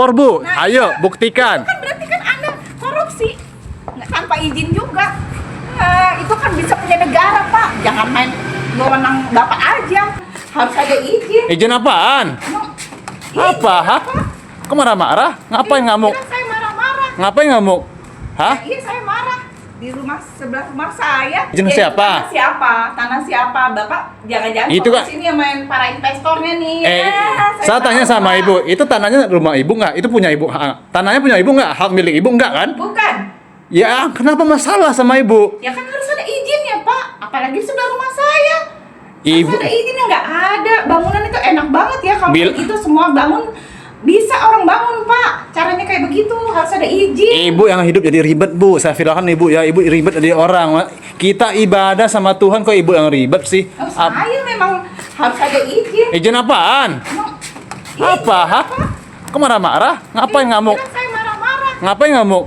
lapor Bu. Nah, Ayo iya. buktikan. Itu kan berarti kan Anda korupsi tanpa izin juga. Nah, itu kan bisa punya negara Pak. Jangan main wewenang Bapak aja. Harus ada izin. Izin apaan? Emang, Apa? Hah? Kok marah-marah? Ngapain ngamuk? Kira saya marah-marah. Ngapain ngamuk? Hah? Iya saya marah di rumah sebelah rumah saya. Izin Ya, siapa? Tanah siapa? Tanah siapa? Bapak jangan-jangan Itu kan- sini yang main para investornya nih. Saya tanya tahu, sama Pak. ibu, itu tanahnya rumah ibu nggak? Itu punya ibu? Tanahnya punya ibu nggak? Hak milik ibu nggak kan? Bukan. Ya, kenapa masalah sama ibu? Ya kan harus ada izin ya Pak. Apalagi sebelah rumah saya. Ibu, Harus ada izinnya nggak ada. Bangunan itu enak banget ya kalau Bil- kayak gitu semua bangun. Bisa orang bangun Pak. Caranya kayak begitu harus ada izin. ibu yang hidup jadi ribet Bu. Saya firaskan ibu ya, ibu ribet jadi orang. Kita ibadah sama Tuhan kok ibu yang ribet sih? Oh, saya memang harus ada izin. Izin apaan? Emang, Apa? Hah? Kok marah-marah? Ngapain ngamuk? Kira saya marah-marah. Ngapain ngamuk?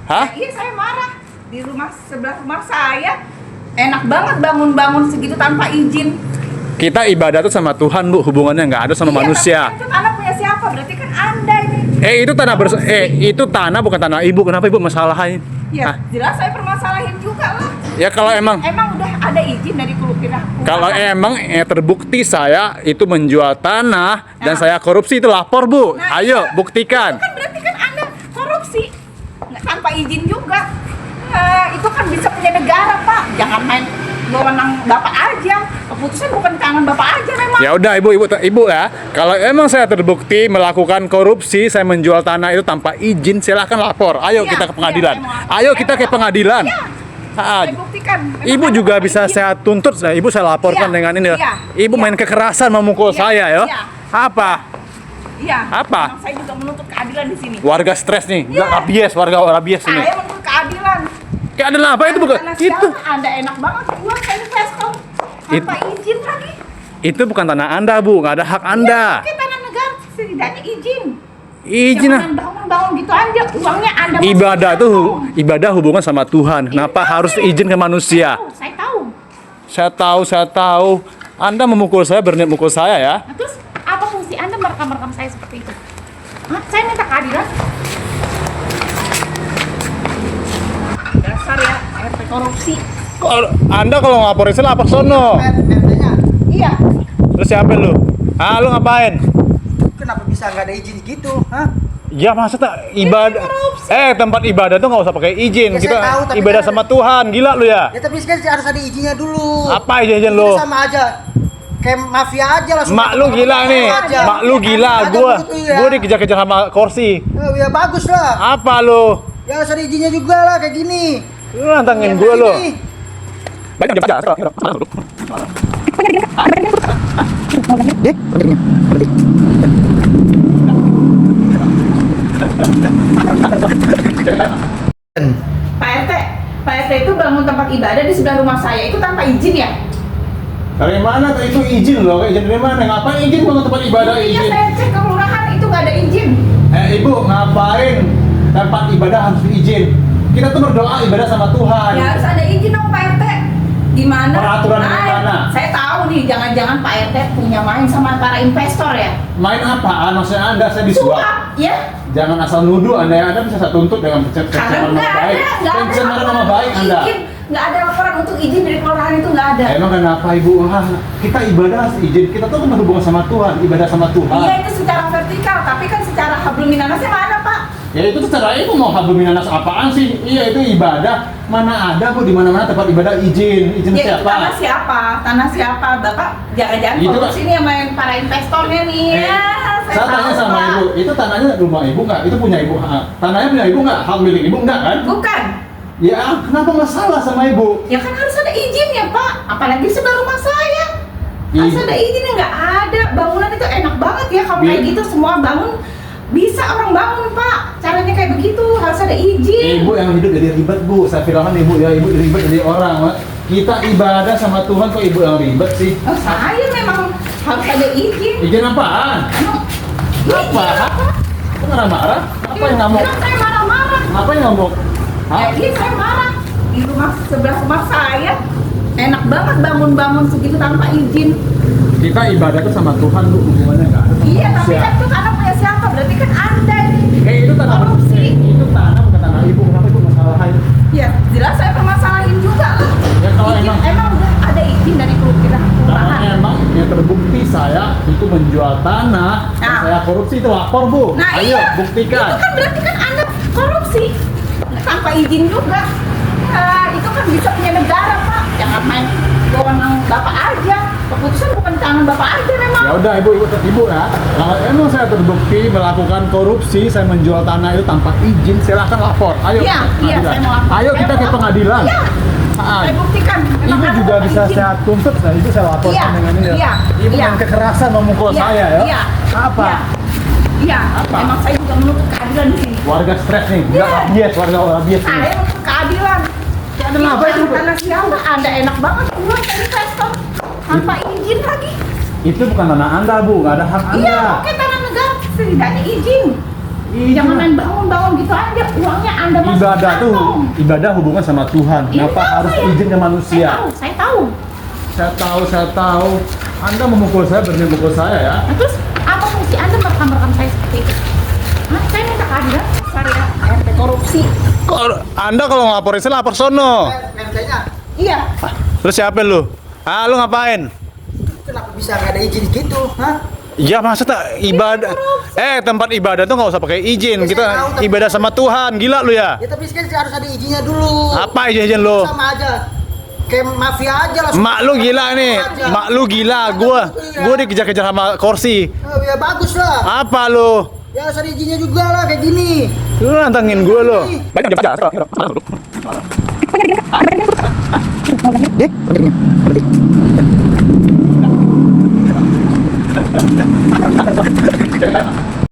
Hah? Iya saya marah di rumah sebelah rumah saya. Enak banget bangun-bangun segitu tanpa izin. Kita ibadah tuh sama Tuhan Bu, hubungannya nggak ada sama Iya, manusia. tapi kan itu tanah punya siapa? Berarti kan Anda ini. Itu tanah bukan tanah ibu. Kenapa ibu masalahin? Ya, Hah? jelas saya permasalahin juga lah. Ya kalau emang Udah ada izin dari pihak. Kalau emang terbukti saya itu menjual tanah dan Nah. saya korupsi, itu lapor Bu. Nah, Ayo iya. buktikan. Itu kan berarti kan Anda korupsi tanpa izin juga. Nah, itu kan bisa punya negara Pak. Jangan main wewenang Bapak aja. Keputusan bukan di tangan Bapak aja memang. Ya udah ibu ya. Kalau emang saya terbukti melakukan korupsi, saya menjual tanah itu tanpa izin, silakan lapor. Ayo Iya, kita ke pengadilan. iya, emang. Ayo kita ke pengadilan. Iya. Ah, Saya buktikan. Memang Ibu Anda juga tanpa bisa izin. saya tuntut. Ibu saya laporkan Iya, dengan ini. iya, Ibu iya. main kekerasan memukul Iya, saya ya. iya. Apa? Iya. Apa? Memang saya juga menuntut keadilan di sini. Warga stres nih. Iya. Rabies, warga rabies ini. Saya menuntut keadilan. Keadilan apa itu bukan? Tanah Itu siapa? Anda enak banget jual ke investor tanpa izin lagi. itu bukan tanah Anda Bu, nggak ada hak Anda. Ya, oke, tanah negara setidaknya izin. Izin Jangan bangun-bangun gitu aja. Uangnya Anda masukin ibadah tuh kantong. ibadah hubungan sama Tuhan. Kenapa Iya, harus iya. izin ke manusia? Saya tahu. Saya tahu. Anda memukul saya, berniat mukul saya ya. Nah, terus apa fungsi Anda merekam-rekam saya seperti itu? Hah? Saya minta keadilan. Dasar ya, RT korupsi. Anda kalau ngaporin saya lapor sono. RT-nya. Iya. Terus siapa lu? Lu ngapain? Kenapa bisa nggak ada izin gitu? Hah? Ya maksudnya ibadah. korupsi. Tempat ibadah tuh nggak usah pakai izin. Ya, saya Kita tahu, tapi ibadah kan- sama Tuhan. Gila lu ya. Ya tapi kan harus ada izinnya dulu. Apa izin Itu lu? sama aja. Kayak mafia aja langsung. Mak lu gila nih. Aja. Mak lu gila. Ada Gua begitu ya. gua dikejar-kejar sama kursi. Ya bagus lah. Apa lu? Ya harus ada izinnya juga lah kayak gini. Lu nantangin gua lu. Ini. Banyak baca. Pak RT, Pak RT itu bangun tempat ibadah di sebelah rumah saya itu tanpa izin ya? Dari mana itu izin loh? Izin dari mana? Ngapain izin bangun tempat ibadah Iya, izin? saya cek ke kelurahan itu nggak ada izin. Ibu ngapain tempat ibadah harus izin? Kita tuh berdoa ibadah sama Tuhan. Ya harus ada izin dong Pak RT. Gimana? Peraturan dari mana? Saya tahu nih, jangan-jangan Pak RT punya main sama para investor ya? Main apaan? Maksudnya Anda saya disuap? Suap, ya? Jangan asal nuduh Anda ya. Anda bisa saya tuntut dengan Karena pencemaran nama baik. Pencemaran nama baik Anda. Nggak ada laporan untuk izin dari kelurahan itu nggak ada. Emang kenapa Ibu? Kita ibadah harus izin. Kita tuh kan berhubungan sama Tuhan, ibadah sama Tuhan. Iya itu secara vertikal, tapi kan secara hablum minanasnya mana Pak? Ya itu tuh cara ibu mau hablum minanas apaan sih? Iya itu ibadah. Mana ada Bu di mana-mana tempat ibadah izin. Izin Ya itu siapa? tanah siapa? Tanah siapa? Bapak jangan-jangan Itu korupsi ini yang main para investornya nih. Ya, Saya tanya tahu, sama Pak. ibu, itu tanahnya rumah ibu nggak? Itu punya ibu? Tanahnya punya ibu nggak? Hak milik ibu nggak kan? Bukan. Ya kenapa masalah sama ibu? Ya kan harus ada izin ya Pak. Apalagi sebelah rumah saya. Harus Iya. ada izinnya nggak ada. Bangunan itu enak banget ya kalau Iya. kayak gitu semua bangun. Bisa orang bangun Pak. Caranya kayak begitu harus ada izin. Ibu yang hidup jadi ribet Bu. Saya firaskan ibu ya, ibu ribet jadi orang. Kita ibadah sama Tuhan kok ibu yang ribet sih? Oh, saya memang harus ada izin. Izin apaan? Emang Apa? Apa? Kok marah-marah? Apa yang ngamuk? Bilang saya marah-marah. Apa yang ngamuk? Hah? Iya saya marah. Di rumah sebelah rumah saya enak banget bangun-bangun segitu tanpa izin. Kita ibadah tuh sama Tuhan Bu, hubungannya nggak ada sama Iya tapi manusia. kan itu karena punya siapa? Berarti kan Anda ini Itu tanah bukan tanah ibu, kenapa ibu masalahin? Ya, jelas saya permasalahin juga lah. Ya, kalau Izin, emang- emang udah ada izin dari kita Karena kelurahan. emang yang terbukti saya itu menjual tanah, dan Nah. saya korupsi itu lapor bu. Nah Ayo iya, buktikan. itu kan berarti kan Anda korupsi tanpa izin juga. Nah, itu kan bisa punya negara Pak. Jangan main wewenang Bapak aja. Keputusan bukan di tangan Bapak aja memang. Ya udah ibu ikut ibu ya. Kalau emang saya terbukti melakukan korupsi, saya menjual tanah itu tanpa izin, silahkan lapor. Ayo. Iya, ke iya, pengadilan. saya mau lapor. Ayo Saya kita mau ke lapor. pengadilan. Iya. Ah. Saya buktikan. Memang Ibu Anda juga tanpa bisa izin. saya tuntut, nah itu saya laporkan Iya, dengan ini. iya, Ibu iya. main kekerasan memukul Iya, saya ya. Iya. Apa? Iya. Iya. Apa? Memang saya juga menuntut keadilan di sini. Warga stres nih, Iya. bias, warga bias ini. Saya menuntut keadilan. Jadi Kenapa itu? karena siapa Anda enak banget pulang ke investor tanpa izin lagi. Itu bukan tanah Anda bu, nggak ada hak Anda. Iya, oke tanah negara setidaknya izin. Izin. Jangan main bangun-bangun gitu aja. Uangnya Anda masuk Ibadah tuh, kantong. ibadah hubungan sama Tuhan. Iya, Kenapa tahu harus saya. izin ke manusia? Saya tahu. Saya tahu. Anda memukul saya, berani memukul saya ya. Nah, terus apa fungsi Anda merekam-rekam saya seperti itu? Hah? Saya minta keadilan. Syariah RT korupsi. Anda kalau ngelaporin saya lapor sono. RT-nya Iya. Terus siapa lu? Ah, lu ngapain? kenapa bisa nggak ada izin gitu? Hah? Ya maksudnya ibadah. Tempat ibadah tuh nggak usah pakai izin. Ya, saya Kita tahu, tapi- ibadah sama Tuhan. Gila lu ya? Ya tapi sekarang harus ada izinnya dulu. Apa izin lu? Sama aja. Kayak mafia aja langsung. Mak lu gila nih. Mak lu gila. Gua dikejar-kejar sama kursi. Ya bagus lah. Apa lu? Ya harus ada izinnya juga lah kayak gini. Lu nantangin gua lu. Banyak